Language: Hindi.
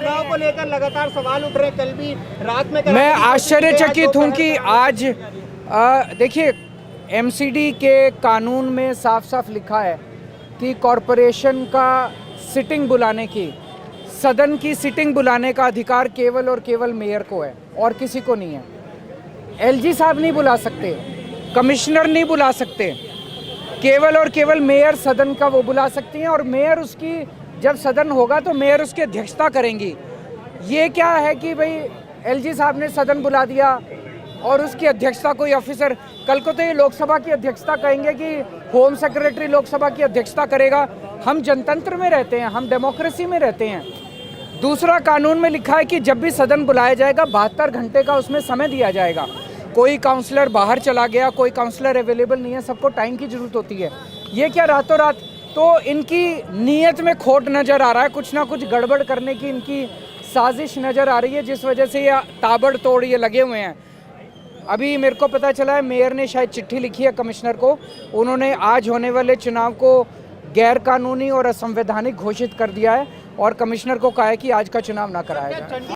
चुनाव को लेकर लगातार सवाल उठ रहे हैं। कल भी रात में मैं आश्चर्यचकित हूं कि आज देखिए एमसीडी के कानून में साफ साफ लिखा है कि कॉरपोरेशन का सिटिंग बुलाने की, सदन की सिटिंग बुलाने का अधिकार केवल और केवल मेयर को है और किसी को नहीं है। एलजी साहब नहीं बुला सकते, कमिश्नर नहीं बुला सकते, केवल और केवल मेयर सदन का वो बुला सकती हैं। और मेयर उसकी जब सदन होगा तो मेयर उसकी अध्यक्षता करेंगी। ये क्या है कि भाई एलजी साहब ने सदन बुला दिया और उसकी अध्यक्षता कोई ऑफिसर, कल को तो ये लोकसभा की अध्यक्षता कहेंगे कि होम सेक्रेटरी लोकसभा की अध्यक्षता करेगा। हम जनतंत्र में रहते हैं, हम डेमोक्रेसी में रहते हैं। दूसरा कानून में लिखा है कि जब भी सदन बुलाया जाएगा 72 घंटे का उसमें समय दिया जाएगा। कोई काउंसलर बाहर चला गया, कोई काउंसलर अवेलेबल नहीं है, सबको टाइम की ज़रूरत होती है। ये क्या रातों रात, तो इनकी नीयत में खोट नज़र आ रहा है, कुछ ना कुछ गड़बड़ करने की इनकी साजिश नज़र आ रही है, जिस वजह से ये ताबड़तोड़ ये लगे हुए हैं। अभी मेरे को पता चला है मेयर ने शायद चिट्ठी लिखी है कमिश्नर को, उन्होंने आज होने वाले चुनाव को गैर कानूनी और असंवैधानिक घोषित कर दिया है और कमिश्नर को कहा है कि आज का चुनाव ना कराया जाए।